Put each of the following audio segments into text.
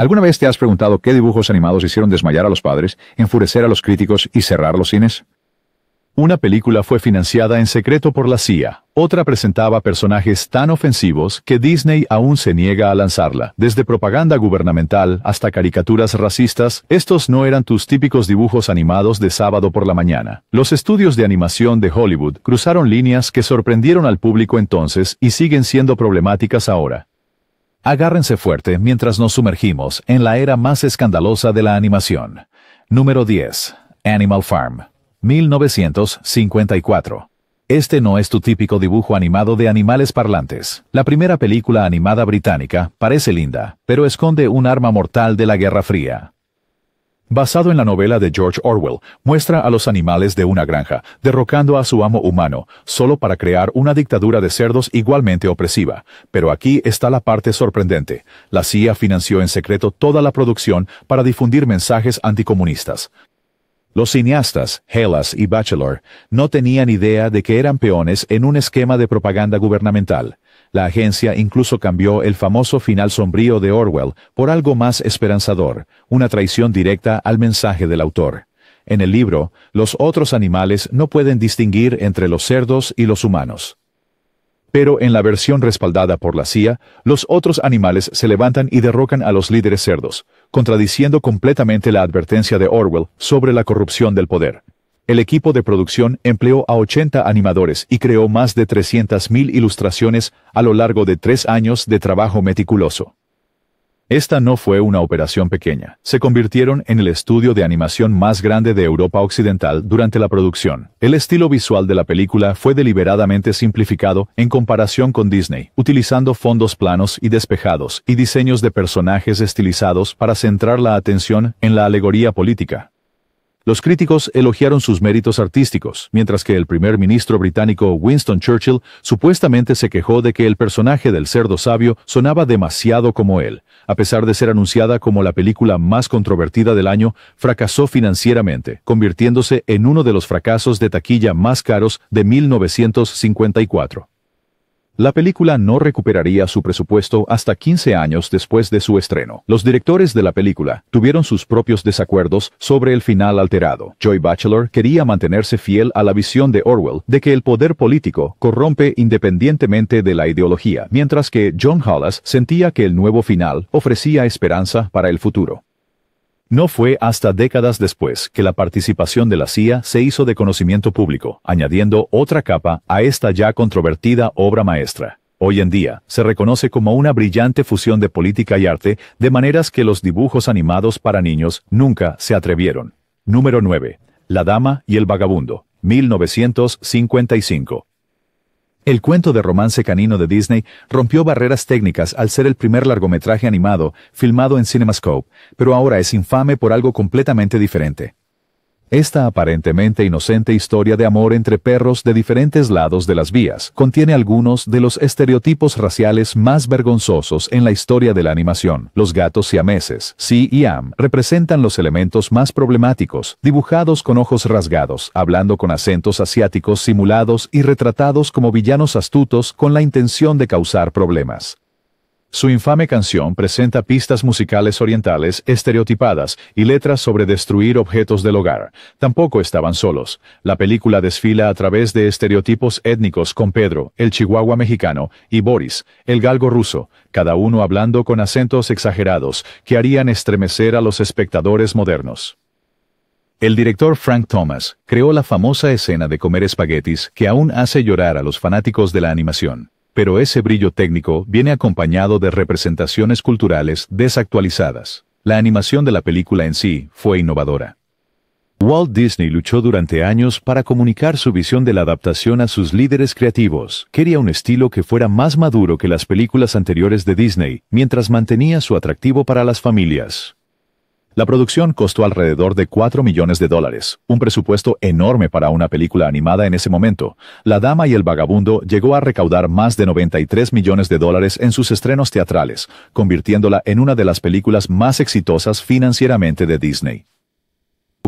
¿Alguna vez te has preguntado qué dibujos animados hicieron desmayar a los padres, enfurecer a los críticos y cerrar los cines? Una película fue financiada en secreto por la CIA. Otra presentaba personajes tan ofensivos que Disney aún se niega a lanzarla. Desde propaganda gubernamental hasta caricaturas racistas, estos no eran tus típicos dibujos animados de sábado por la mañana. Los estudios de animación de Hollywood cruzaron líneas que sorprendieron al público entonces y siguen siendo problemáticas ahora. Agárrense fuerte mientras nos sumergimos en la era más escandalosa de la animación. Número 10. Animal Farm. 1954. Este no es tu típico dibujo animado de animales parlantes. La primera película animada británica parece linda, pero esconde un arma mortal de la Guerra Fría. Basado en la novela de George Orwell, muestra a los animales de una granja, derrocando a su amo humano, solo para crear una dictadura de cerdos igualmente opresiva. Pero aquí está la parte sorprendente. La CIA financió en secreto toda la producción para difundir mensajes anticomunistas. Los cineastas, Hellas y Batchelor, no tenían idea de que eran peones en un esquema de propaganda gubernamental. La agencia incluso cambió el famoso final sombrío de Orwell por algo más esperanzador, una traición directa al mensaje del autor. En el libro, los otros animales no pueden distinguir entre los cerdos y los humanos. Pero en la versión respaldada por la CIA, los otros animales se levantan y derrocan a los líderes cerdos, contradiciendo completamente la advertencia de Orwell sobre la corrupción del poder. El equipo de producción empleó a 80 animadores y creó más de 300.000 ilustraciones a lo largo de 3 años de trabajo meticuloso. Esta no fue una operación pequeña. Se convirtieron en el estudio de animación más grande de Europa Occidental durante la producción. El estilo visual de la película fue deliberadamente simplificado en comparación con Disney, utilizando fondos planos y despejados y diseños de personajes estilizados para centrar la atención en la alegoría política. Los críticos elogiaron sus méritos artísticos, mientras que el primer ministro británico Winston Churchill supuestamente se quejó de que el personaje del cerdo sabio sonaba demasiado como él. A pesar de ser anunciada como la película más controvertida del año, fracasó financieramente, convirtiéndose en uno de los fracasos de taquilla más caros de 1954. La película no recuperaría su presupuesto hasta 15 años después de su estreno. Los directores de la película tuvieron sus propios desacuerdos sobre el final alterado. Joy Batchelor quería mantenerse fiel a la visión de Orwell de que el poder político corrompe independientemente de la ideología, mientras que John Hollas sentía que el nuevo final ofrecía esperanza para el futuro. No fue hasta décadas después que la participación de la CIA se hizo de conocimiento público, añadiendo otra capa a esta ya controvertida obra maestra. Hoy en día, se reconoce como una brillante fusión de política y arte, de maneras que los dibujos animados para niños nunca se atrevieron. Número 9. La Dama y el Vagabundo, 1955. El cuento de romance canino de Disney rompió barreras técnicas al ser el primer largometraje animado filmado en CinemaScope, pero ahora es infame por algo completamente diferente. Esta aparentemente inocente historia de amor entre perros de diferentes lados de las vías contiene algunos de los estereotipos raciales más vergonzosos en la historia de la animación. Los gatos siameses, Si y Am, representan los elementos más problemáticos, dibujados con ojos rasgados, hablando con acentos asiáticos simulados y retratados como villanos astutos con la intención de causar problemas. Su infame canción presenta pistas musicales orientales estereotipadas y letras sobre destruir objetos del hogar. Tampoco estaban solos. La película desfila a través de estereotipos étnicos con Pedro, el chihuahua mexicano, y Boris, el galgo ruso, cada uno hablando con acentos exagerados que harían estremecer a los espectadores modernos. El director Frank Thomas creó la famosa escena de comer espaguetis que aún hace llorar a los fanáticos de la animación. Pero ese brillo técnico viene acompañado de representaciones culturales desactualizadas. La animación de la película en sí fue innovadora. Walt Disney luchó durante años para comunicar su visión de la adaptación a sus líderes creativos. Quería un estilo que fuera más maduro que las películas anteriores de Disney, mientras mantenía su atractivo para las familias. La producción costó alrededor de $4 millones, un presupuesto enorme para una película animada en ese momento. La Dama y el Vagabundo llegó a recaudar más de $93 millones en sus estrenos teatrales, convirtiéndola en una de las películas más exitosas financieramente de Disney.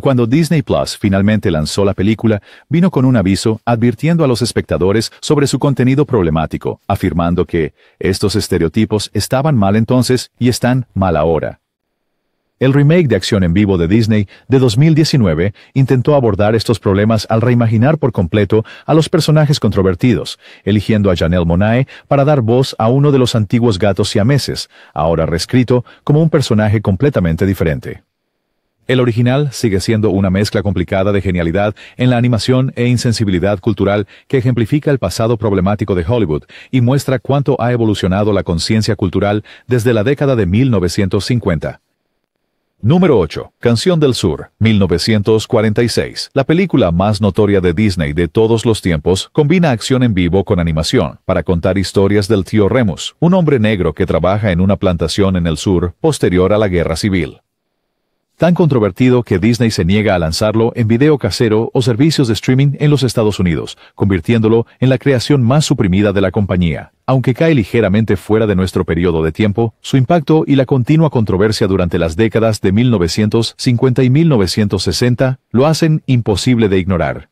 Cuando Disney Plus finalmente lanzó la película, vino con un aviso advirtiendo a los espectadores sobre su contenido problemático, afirmando que estos estereotipos estaban mal entonces y están mal ahora. El remake de acción en vivo de Disney de 2019 intentó abordar estos problemas al reimaginar por completo a los personajes controvertidos, eligiendo a Janelle Monáe para dar voz a uno de los antiguos gatos siameses, ahora reescrito como un personaje completamente diferente. El original sigue siendo una mezcla complicada de genialidad en la animación e insensibilidad cultural que ejemplifica el pasado problemático de Hollywood y muestra cuánto ha evolucionado la conciencia cultural desde la década de 1950. Número 8. Canción del Sur, 1946. La película más notoria de Disney de todos los tiempos combina acción en vivo con animación para contar historias del tío Remus, un hombre negro que trabaja en una plantación en el sur posterior a la Guerra Civil. Tan controvertido que Disney se niega a lanzarlo en video casero o servicios de streaming en los Estados Unidos, convirtiéndolo en la creación más suprimida de la compañía. Aunque cae ligeramente fuera de nuestro periodo de tiempo, su impacto y la continua controversia durante las décadas de 1950 y 1960 lo hacen imposible de ignorar.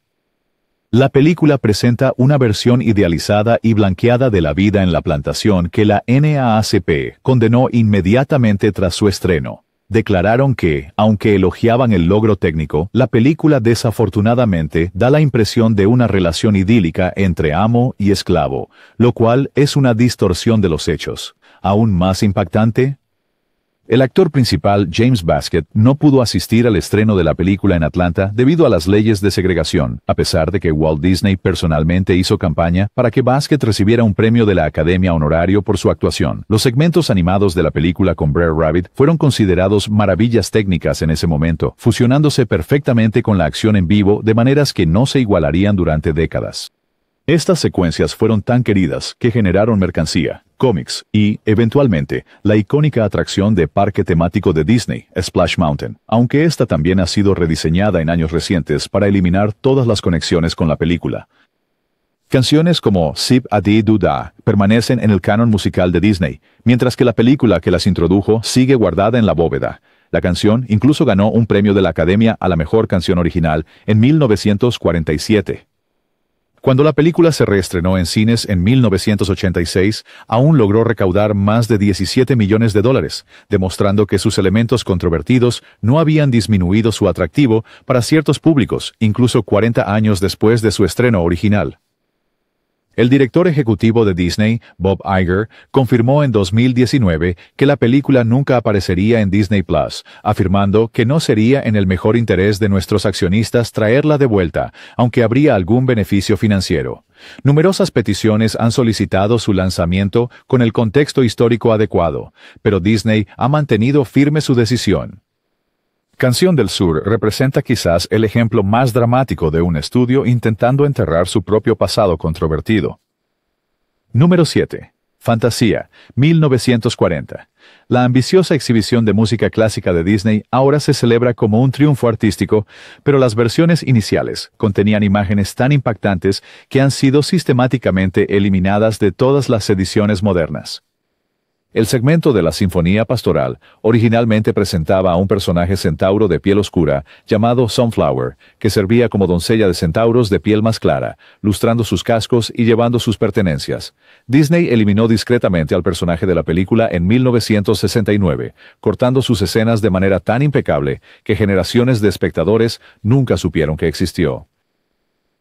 La película presenta una versión idealizada y blanqueada de la vida en la plantación que la NAACP condenó inmediatamente tras su estreno. Declararon que, aunque elogiaban el logro técnico, la película desafortunadamente da la impresión de una relación idílica entre amo y esclavo, lo cual es una distorsión de los hechos. Aún más impactante, el actor principal, James Baskett, no pudo asistir al estreno de la película en Atlanta debido a las leyes de segregación, a pesar de que Walt Disney personalmente hizo campaña para que Baskett recibiera un premio de la Academia honorario por su actuación. Los segmentos animados de la película con Brer Rabbit fueron considerados maravillas técnicas en ese momento, fusionándose perfectamente con la acción en vivo de maneras que no se igualarían durante décadas. Estas secuencias fueron tan queridas que generaron mercancía, cómics y, eventualmente, la icónica atracción de parque temático de Disney, Splash Mountain, aunque esta también ha sido rediseñada en años recientes para eliminar todas las conexiones con la película. Canciones como Zip a Dee Doo Da permanecen en el canon musical de Disney, mientras que la película que las introdujo sigue guardada en la bóveda. La canción incluso ganó un premio de la Academia a la mejor canción original en 1947. Cuando la película se reestrenó en cines en 1986, aún logró recaudar más de $17 millones, demostrando que sus elementos controvertidos no habían disminuido su atractivo para ciertos públicos, incluso 40 años después de su estreno original. El director ejecutivo de Disney, Bob Iger, confirmó en 2019 que la película nunca aparecería en Disney Plus, afirmando que no sería en el mejor interés de nuestros accionistas traerla de vuelta, aunque habría algún beneficio financiero. Numerosas peticiones han solicitado su lanzamiento con el contexto histórico adecuado, pero Disney ha mantenido firme su decisión. Canción del Sur representa quizás el ejemplo más dramático de un estudio intentando enterrar su propio pasado controvertido. Número 7. Fantasía, 1940. La ambiciosa exhibición de música clásica de Disney ahora se celebra como un triunfo artístico, pero las versiones iniciales contenían imágenes tan impactantes que han sido sistemáticamente eliminadas de todas las ediciones modernas. El segmento de la Sinfonía Pastoral originalmente presentaba a un personaje centauro de piel oscura llamado Sunflower, que servía como doncella de centauros de piel más clara, lustrando sus cascos y llevando sus pertenencias. Disney eliminó discretamente al personaje de la película en 1969, cortando sus escenas de manera tan impecable que generaciones de espectadores nunca supieron que existió.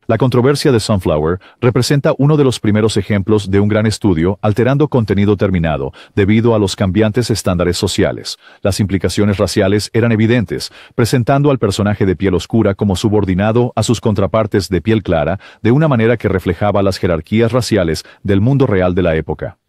La controversia de Sunflower representa uno de los primeros ejemplos de un gran estudio alterando contenido terminado debido a los cambiantes estándares sociales. Las implicaciones raciales eran evidentes, presentando al personaje de piel oscura como subordinado a sus contrapartes de piel clara de una manera que reflejaba las jerarquías raciales del mundo real de la época.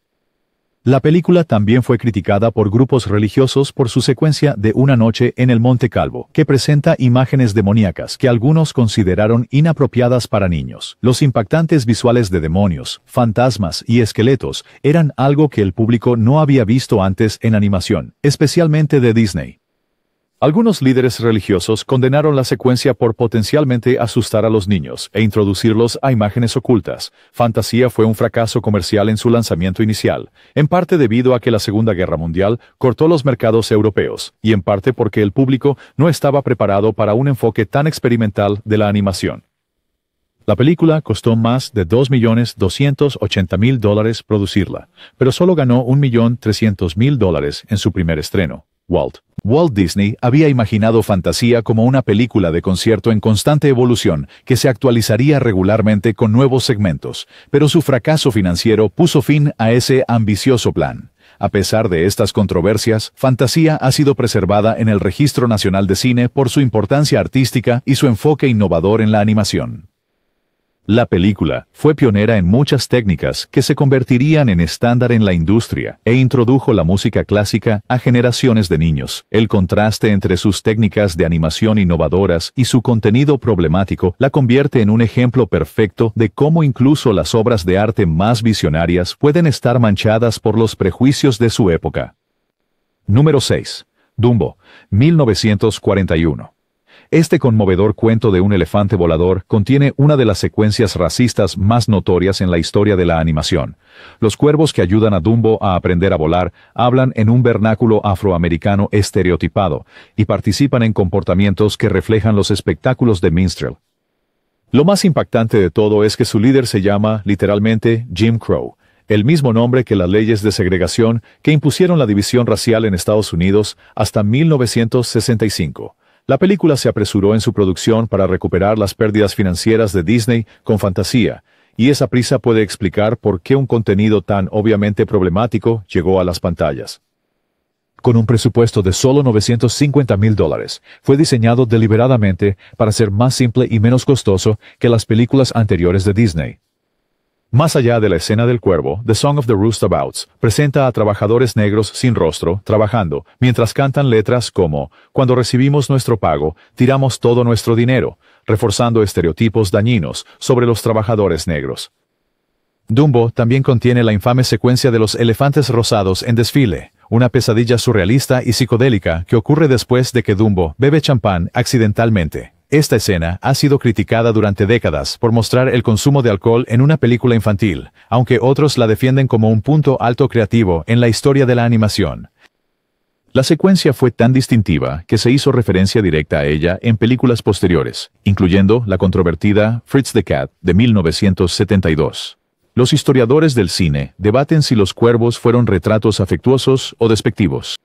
La película también fue criticada por grupos religiosos por su secuencia de Una noche en el Monte Calvo, que presenta imágenes demoníacas que algunos consideraron inapropiadas para niños. Los impactantes visuales de demonios, fantasmas y esqueletos eran algo que el público no había visto antes en animación, especialmente de Disney. Algunos líderes religiosos condenaron la secuencia por potencialmente asustar a los niños e introducirlos a imágenes ocultas. Fantasía fue un fracaso comercial en su lanzamiento inicial, en parte debido a que la Segunda Guerra Mundial cortó los mercados europeos, y en parte porque el público no estaba preparado para un enfoque tan experimental de la animación. La película costó más de $2.280.000 producirla, pero solo ganó $1.300.000 en su primer estreno. Walt Disney había imaginado Fantasía como una película de concierto en constante evolución que se actualizaría regularmente con nuevos segmentos, pero su fracaso financiero puso fin a ese ambicioso plan. A pesar de estas controversias, Fantasía ha sido preservada en el Registro Nacional de Cine por su importancia artística y su enfoque innovador en la animación. La película fue pionera en muchas técnicas que se convertirían en estándar en la industria e introdujo la música clásica a generaciones de niños. El contraste entre sus técnicas de animación innovadoras y su contenido problemático la convierte en un ejemplo perfecto de cómo incluso las obras de arte más visionarias pueden estar manchadas por los prejuicios de su época. Número 6. Dumbo, 1941. Este conmovedor cuento de un elefante volador contiene una de las secuencias racistas más notorias en la historia de la animación. Los cuervos que ayudan a Dumbo a aprender a volar hablan en un vernáculo afroamericano estereotipado y participan en comportamientos que reflejan los espectáculos de minstrel. Lo más impactante de todo es que su líder se llama, literalmente, Jim Crow, el mismo nombre que las leyes de segregación que impusieron la división racial en Estados Unidos hasta 1965. La película se apresuró en su producción para recuperar las pérdidas financieras de Disney con Fantasía, y esa prisa puede explicar por qué un contenido tan obviamente problemático llegó a las pantallas. Con un presupuesto de solo $950,000, fue diseñado deliberadamente para ser más simple y menos costoso que las películas anteriores de Disney. Más allá de la escena del cuervo, The Song of the Roostabouts presenta a trabajadores negros sin rostro trabajando, mientras cantan letras como «Cuando recibimos nuestro pago, tiramos todo nuestro dinero», reforzando estereotipos dañinos sobre los trabajadores negros. Dumbo también contiene la infame secuencia de los elefantes rosados en desfile, una pesadilla surrealista y psicodélica que ocurre después de que Dumbo bebe champán accidentalmente. Esta escena ha sido criticada durante décadas por mostrar el consumo de alcohol en una película infantil, aunque otros la defienden como un punto alto creativo en la historia de la animación. La secuencia fue tan distintiva que se hizo referencia directa a ella en películas posteriores, incluyendo la controvertida Fritz the Cat de 1972. Los historiadores del cine debaten si los cuervos fueron retratos afectuosos o despectivos.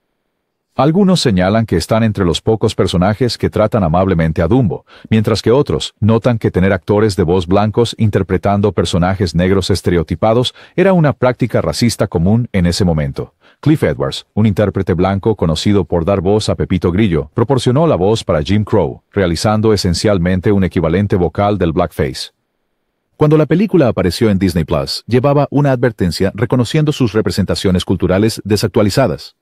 Algunos señalan que están entre los pocos personajes que tratan amablemente a Dumbo, mientras que otros notan que tener actores de voz blancos interpretando personajes negros estereotipados era una práctica racista común en ese momento. Cliff Edwards, un intérprete blanco conocido por dar voz a Pepito Grillo, proporcionó la voz para Jim Crow, realizando esencialmente un equivalente vocal del blackface. Cuando la película apareció en Disney Plus, llevaba una advertencia reconociendo sus representaciones culturales desactualizadas.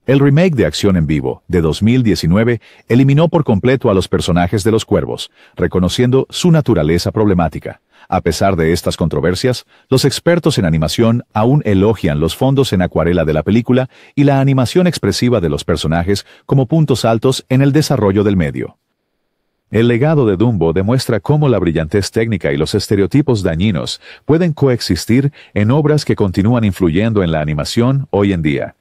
El remake de Acción en Vivo, de 2019, eliminó por completo a los personajes de los cuervos, reconociendo su naturaleza problemática. A pesar de estas controversias, los expertos en animación aún elogian los fondos en acuarela de la película y la animación expresiva de los personajes como puntos altos en el desarrollo del medio. El legado de Dumbo demuestra cómo la brillantez técnica y los estereotipos dañinos pueden coexistir en obras que continúan influyendo en la animación hoy en día.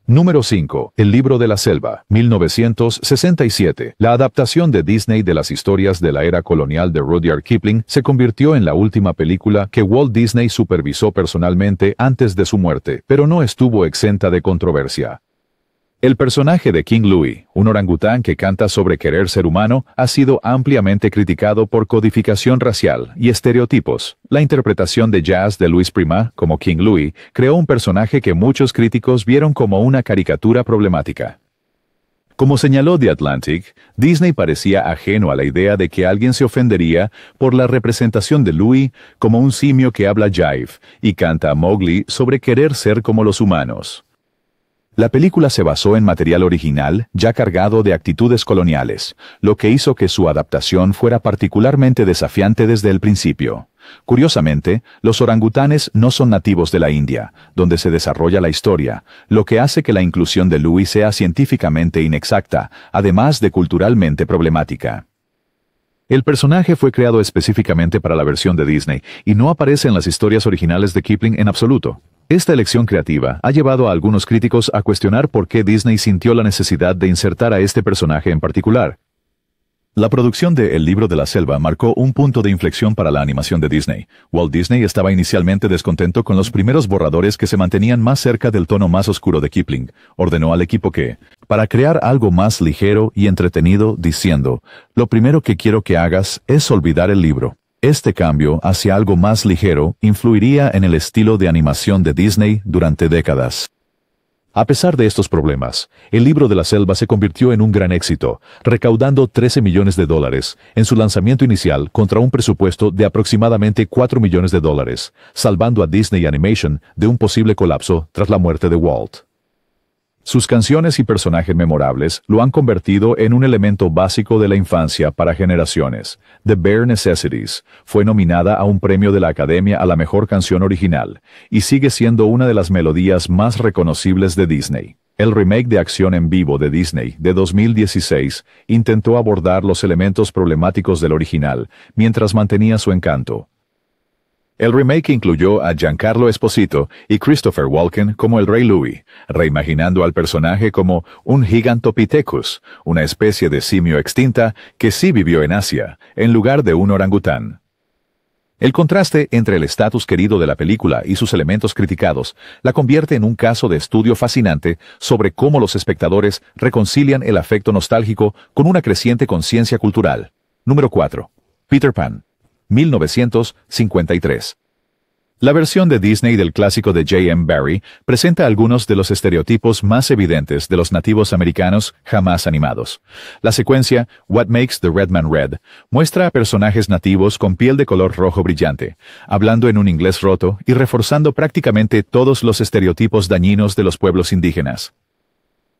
Número 5. El libro de la selva, 1967. La adaptación de Disney de las historias de la era colonial de Rudyard Kipling se convirtió en la última película que Walt Disney supervisó personalmente antes de su muerte, pero no estuvo exenta de controversia. El personaje de King Louie, un orangután que canta sobre querer ser humano, ha sido ampliamente criticado por codificación racial y estereotipos. La interpretación de jazz de Louis Prima, como King Louie, creó un personaje que muchos críticos vieron como una caricatura problemática. Como señaló The Atlantic, Disney parecía ajeno a la idea de que alguien se ofendería por la representación de Louie como un simio que habla jive y canta a Mowgli sobre querer ser como los humanos. La película se basó en material original ya cargado de actitudes coloniales, lo que hizo que su adaptación fuera particularmente desafiante desde el principio. Curiosamente, los orangutanes no son nativos de la India, donde se desarrolla la historia, lo que hace que la inclusión de Louie sea científicamente inexacta, además de culturalmente problemática. El personaje fue creado específicamente para la versión de Disney y no aparece en las historias originales de Kipling en absoluto. Esta elección creativa ha llevado a algunos críticos a cuestionar por qué Disney sintió la necesidad de insertar a este personaje en particular. La producción de El libro de la selva marcó un punto de inflexión para la animación de Disney. Walt Disney estaba inicialmente descontento con los primeros borradores que se mantenían más cerca del tono más oscuro de Kipling. Ordenó al equipo que, para crear algo más ligero y entretenido, diciendo, lo primero que quiero que hagas es olvidar el libro. Este cambio hacia algo más ligero influiría en el estilo de animación de Disney durante décadas. A pesar de estos problemas, El libro de la selva se convirtió en un gran éxito, recaudando $13 millones en su lanzamiento inicial contra un presupuesto de aproximadamente $4 millones, salvando a Disney Animation de un posible colapso tras la muerte de Walt. Sus canciones y personajes memorables lo han convertido en un elemento básico de la infancia para generaciones. The Bare Necessities fue nominada a un premio de la Academia a la mejor canción original, y sigue siendo una de las melodías más reconocibles de Disney. El remake de acción en vivo de Disney de 2016 intentó abordar los elementos problemáticos del original, mientras mantenía su encanto. El remake incluyó a Giancarlo Esposito y Christopher Walken como el Rey Louie, reimaginando al personaje como un Gigantopithecus, una especie de simio extinta que sí vivió en Asia, en lugar de un orangután. El contraste entre el estatus querido de la película y sus elementos criticados la convierte en un caso de estudio fascinante sobre cómo los espectadores reconcilian el afecto nostálgico con una creciente conciencia cultural. Número 4. Peter Pan. 1953. La versión de Disney del clásico de J.M. Barrie presenta algunos de los estereotipos más evidentes de los nativos americanos jamás animados. La secuencia What Makes the Red Man Red muestra a personajes nativos con piel de color rojo brillante, hablando en un inglés roto y reforzando prácticamente todos los estereotipos dañinos de los pueblos indígenas.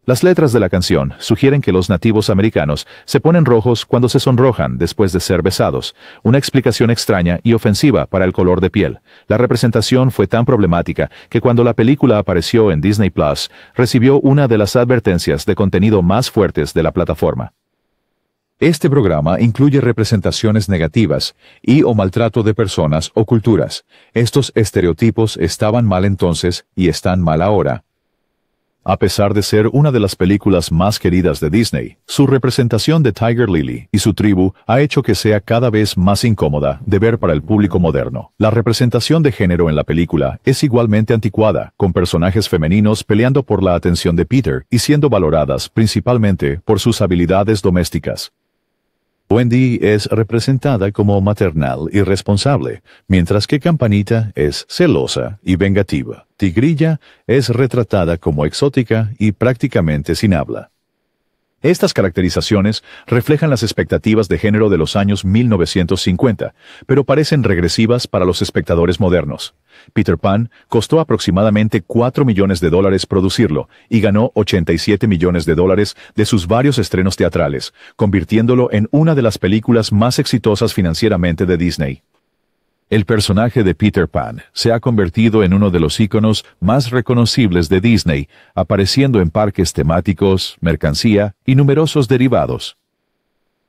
Las letras de la canción sugieren que los nativos americanos se ponen rojos cuando se sonrojan después de ser besados, una explicación extraña y ofensiva para el color de piel. La representación fue tan problemática que cuando la película apareció en Disney Plus, recibió una de las advertencias de contenido más fuertes de la plataforma. Este programa incluye representaciones negativas y o maltrato de personas o culturas. Estos estereotipos estaban mal entonces y están mal ahora. A pesar de ser una de las películas más queridas de Disney, su representación de Tiger Lily y su tribu ha hecho que sea cada vez más incómoda de ver para el público moderno. La representación de género en la película es igualmente anticuada, con personajes femeninos peleando por la atención de Peter y siendo valoradas principalmente por sus habilidades domésticas. Wendy es representada como maternal y responsable, mientras que Campanita es celosa y vengativa. Tigrilla es retratada como exótica y prácticamente sin habla. Estas caracterizaciones reflejan las expectativas de género de los años 1950, pero parecen regresivas para los espectadores modernos. Peter Pan costó aproximadamente $4 millones producirlo y ganó $87 millones de sus varios estrenos teatrales, convirtiéndolo en una de las películas más exitosas financieramente de Disney. El personaje de Peter Pan se ha convertido en uno de los íconos más reconocibles de Disney, apareciendo en parques temáticos, mercancía y numerosos derivados.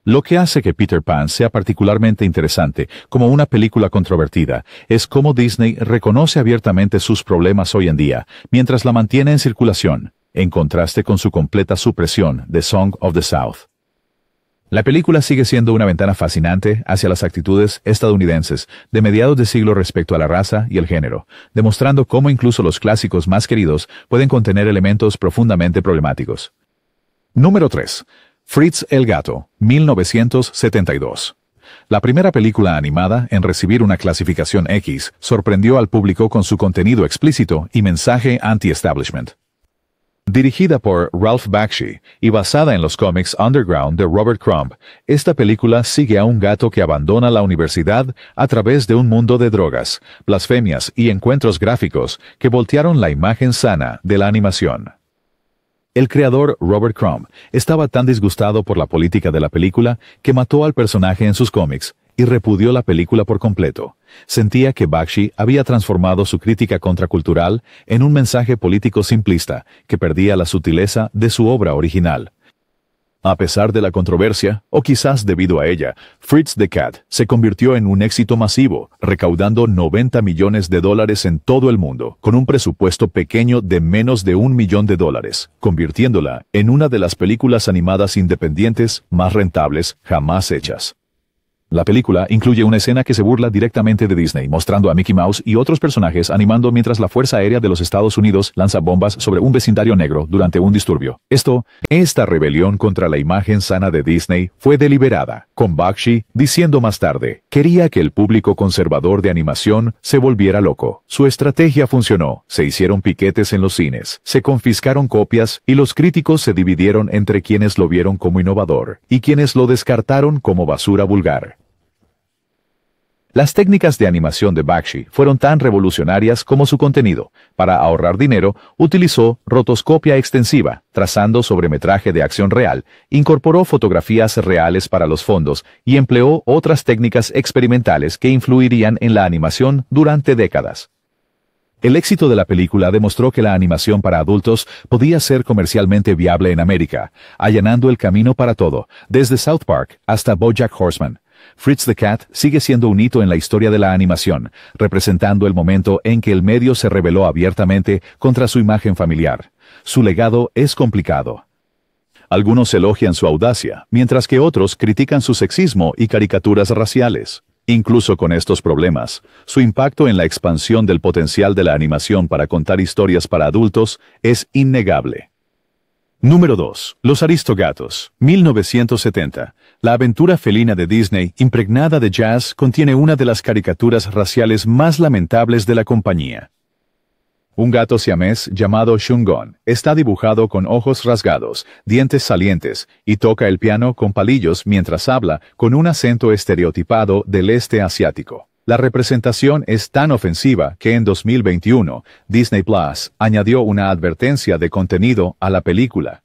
Lo que hace que Peter Pan sea particularmente interesante como una película controvertida es cómo Disney reconoce abiertamente sus problemas hoy en día, mientras la mantiene en circulación, en contraste con su completa supresión de Song of the South. La película sigue siendo una ventana fascinante hacia las actitudes estadounidenses de mediados de siglo respecto a la raza y el género, demostrando cómo incluso los clásicos más queridos pueden contener elementos profundamente problemáticos. Número 3. Fritz el Gato, 1972. La primera película animada en recibir una clasificación X sorprendió al público con su contenido explícito y mensaje anti-establishment. Dirigida por Ralph Bakshi y basada en los cómics Underground de Robert Crumb, esta película sigue a un gato que abandona la universidad a través de un mundo de drogas, blasfemias y encuentros gráficos que voltearon la imagen sana de la animación. El creador Robert Crumb estaba tan disgustado por la política de la película que mató al personaje en sus cómics y repudió la película por completo. Sentía que Bakshi había transformado su crítica contracultural en un mensaje político simplista que perdía la sutileza de su obra original. A pesar de la controversia, o quizás debido a ella, Fritz the Cat se convirtió en un éxito masivo, recaudando $90 millones en todo el mundo, con un presupuesto pequeño de menos de $1 millón, convirtiéndola en una de las películas animadas independientes más rentables jamás hechas. La película incluye una escena que se burla directamente de Disney, mostrando a Mickey Mouse y otros personajes animando mientras la Fuerza Aérea de los Estados Unidos lanza bombas sobre un vecindario negro durante un disturbio. Esta rebelión contra la imagen sana de Disney fue deliberada, con Bakshi diciendo más tarde, quería que el público conservador de animación se volviera loco. Su estrategia funcionó, se hicieron piquetes en los cines, se confiscaron copias y los críticos se dividieron entre quienes lo vieron como innovador y quienes lo descartaron como basura vulgar. Las técnicas de animación de Bakshi fueron tan revolucionarias como su contenido. Para ahorrar dinero, utilizó rotoscopia extensiva, trazando sobre metraje de acción real, incorporó fotografías reales para los fondos y empleó otras técnicas experimentales que influirían en la animación durante décadas. El éxito de la película demostró que la animación para adultos podía ser comercialmente viable en América, allanando el camino para todo, desde South Park hasta BoJack Horseman. Fritz the Cat sigue siendo un hito en la historia de la animación, representando el momento en que el medio se rebeló abiertamente contra su imagen familiar. Su legado es complicado. Algunos elogian su audacia, mientras que otros critican su sexismo y caricaturas raciales. Incluso con estos problemas, su impacto en la expansión del potencial de la animación para contar historias para adultos es innegable. Número 2. Los Aristogatos, 1970. La aventura felina de Disney, impregnada de jazz, contiene una de las caricaturas raciales más lamentables de la compañía. Un gato siamés llamado Shungon está dibujado con ojos rasgados, dientes salientes, y toca el piano con palillos mientras habla con un acento estereotipado del este asiático. La representación es tan ofensiva que en 2021, Disney Plus añadió una advertencia de contenido a la película.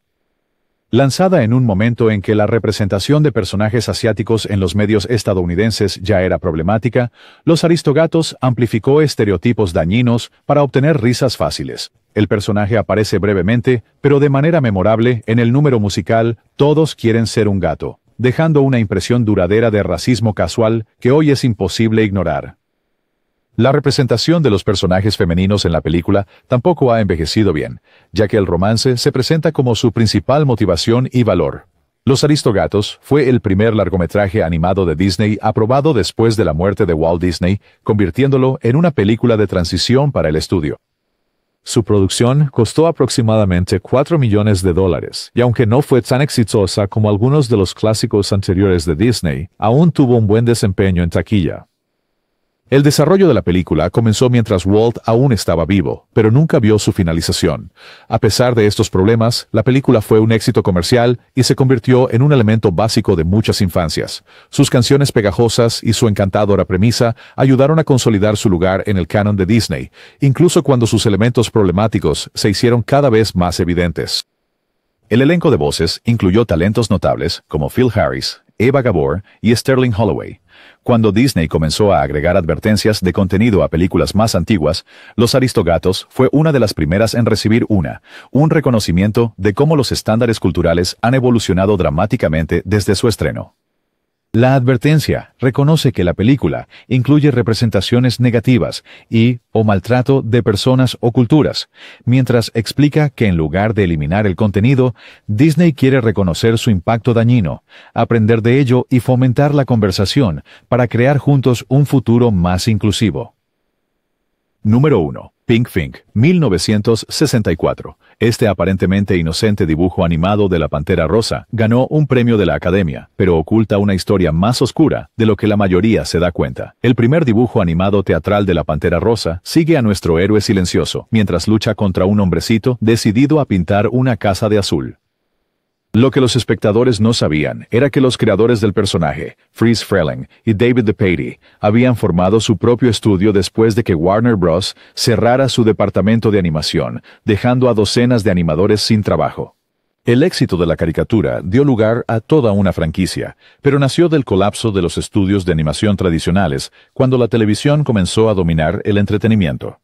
Lanzada en un momento en que la representación de personajes asiáticos en los medios estadounidenses ya era problemática, Los Aristogatos amplificó estereotipos dañinos para obtener risas fáciles. El personaje aparece brevemente, pero de manera memorable, en el número musical Todos quieren ser un gato, dejando una impresión duradera de racismo casual que hoy es imposible ignorar. La representación de los personajes femeninos en la película tampoco ha envejecido bien, ya que el romance se presenta como su principal motivación y valor. Los Aristogatos fue el primer largometraje animado de Disney aprobado después de la muerte de Walt Disney, convirtiéndolo en una película de transición para el estudio. Su producción costó aproximadamente $4 millones, y aunque no fue tan exitosa como algunos de los clásicos anteriores de Disney, aún tuvo un buen desempeño en taquilla. El desarrollo de la película comenzó mientras Walt aún estaba vivo, pero nunca vio su finalización. A pesar de estos problemas, la película fue un éxito comercial y se convirtió en un elemento básico de muchas infancias. Sus canciones pegajosas y su encantadora premisa ayudaron a consolidar su lugar en el canon de Disney, incluso cuando sus elementos problemáticos se hicieron cada vez más evidentes. El elenco de voces incluyó talentos notables como Phil Harris, Eva Gabor y Sterling Holloway. Cuando Disney comenzó a agregar advertencias de contenido a películas más antiguas, Los Aristogatos fue una de las primeras en recibir un reconocimiento de cómo los estándares culturales han evolucionado dramáticamente desde su estreno. La advertencia reconoce que la película incluye representaciones negativas o maltrato de personas o culturas, mientras explica que en lugar de eliminar el contenido, Disney quiere reconocer su impacto dañino, aprender de ello y fomentar la conversación para crear juntos un futuro más inclusivo. Número 1. Pink Fink, 1964. Este aparentemente inocente dibujo animado de la Pantera Rosa ganó un premio de la Academia, pero oculta una historia más oscura de lo que la mayoría se da cuenta. El primer dibujo animado teatral de la Pantera Rosa sigue a nuestro héroe silencioso, mientras lucha contra un hombrecito decidido a pintar una casa de azul. Lo que los espectadores no sabían era que los creadores del personaje, Friz Freleng y David DePatie, habían formado su propio estudio después de que Warner Bros. Cerrara su departamento de animación, dejando a docenas de animadores sin trabajo. El éxito de la caricatura dio lugar a toda una franquicia, pero nació del colapso de los estudios de animación tradicionales, cuando la televisión comenzó a dominar el entretenimiento.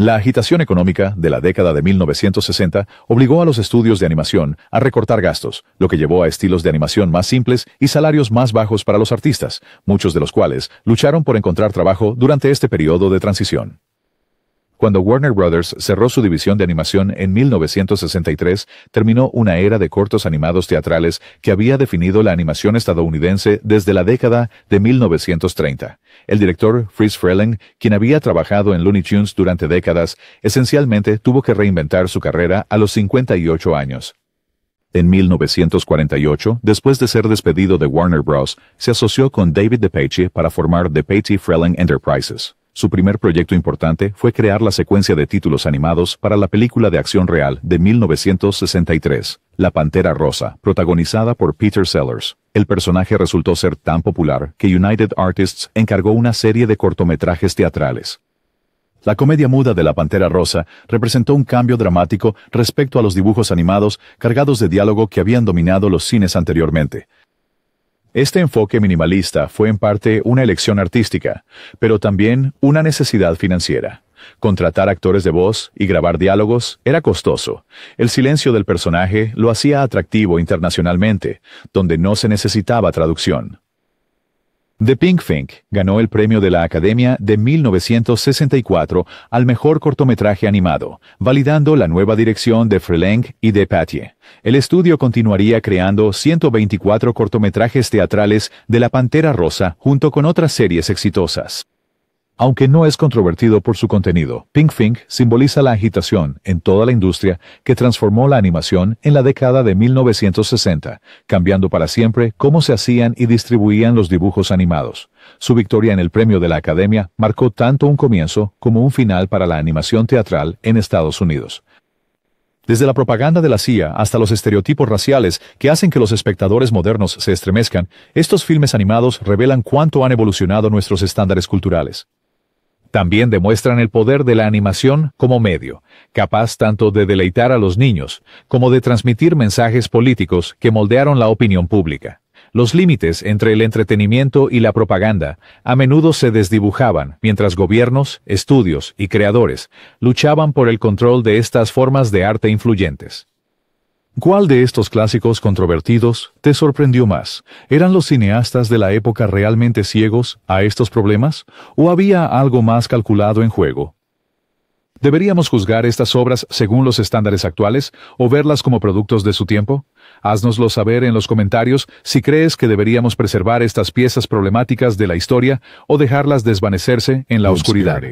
La agitación económica de la década de 1960 obligó a los estudios de animación a recortar gastos, lo que llevó a estilos de animación más simples y salarios más bajos para los artistas, muchos de los cuales lucharon por encontrar trabajo durante este periodo de transición. Cuando Warner Bros. Cerró su división de animación en 1963, terminó una era de cortos animados teatrales que había definido la animación estadounidense desde la década de 1930. El director Friz Freleng, quien había trabajado en Looney Tunes durante décadas, esencialmente tuvo que reinventar su carrera a los 58 años. En 1948, después de ser despedido de Warner Bros., se asoció con David DePatie para formar DePatie Freleng Enterprises. Su primer proyecto importante fue crear la secuencia de títulos animados para la película de acción real de 1963, La Pantera Rosa, protagonizada por Peter Sellers. El personaje resultó ser tan popular que United Artists encargó una serie de cortometrajes teatrales. La comedia muda de La Pantera Rosa representó un cambio dramático respecto a los dibujos animados cargados de diálogo que habían dominado los cines anteriormente. Este enfoque minimalista fue en parte una elección artística, pero también una necesidad financiera. Contratar actores de voz y grabar diálogos era costoso. El silencio del personaje lo hacía atractivo internacionalmente, donde no se necesitaba traducción. The Pink Fink ganó el premio de la Academia de 1964 al mejor cortometraje animado, validando la nueva dirección de Freleng y DePatie. El estudio continuaría creando 124 cortometrajes teatrales de La Pantera Rosa junto con otras series exitosas. Aunque no es controvertido por su contenido, Pink Fink simboliza la agitación en toda la industria que transformó la animación en la década de 1960, cambiando para siempre cómo se hacían y distribuían los dibujos animados. Su victoria en el premio de la Academia marcó tanto un comienzo como un final para la animación teatral en Estados Unidos. Desde la propaganda de la CIA hasta los estereotipos raciales que hacen que los espectadores modernos se estremezcan, estos filmes animados revelan cuánto han evolucionado nuestros estándares culturales. También demuestran el poder de la animación como medio, capaz tanto de deleitar a los niños, como de transmitir mensajes políticos que moldearon la opinión pública. Los límites entre el entretenimiento y la propaganda a menudo se desdibujaban, mientras gobiernos, estudios y creadores luchaban por el control de estas formas de arte influyentes. ¿Cuál de estos clásicos controvertidos te sorprendió más? ¿Eran los cineastas de la época realmente ciegos a estos problemas? ¿O había algo más calculado en juego? ¿Deberíamos juzgar estas obras según los estándares actuales o verlas como productos de su tiempo? Haznoslo saber en los comentarios si crees que deberíamos preservar estas piezas problemáticas de la historia o dejarlas desvanecerse en la oscuridad.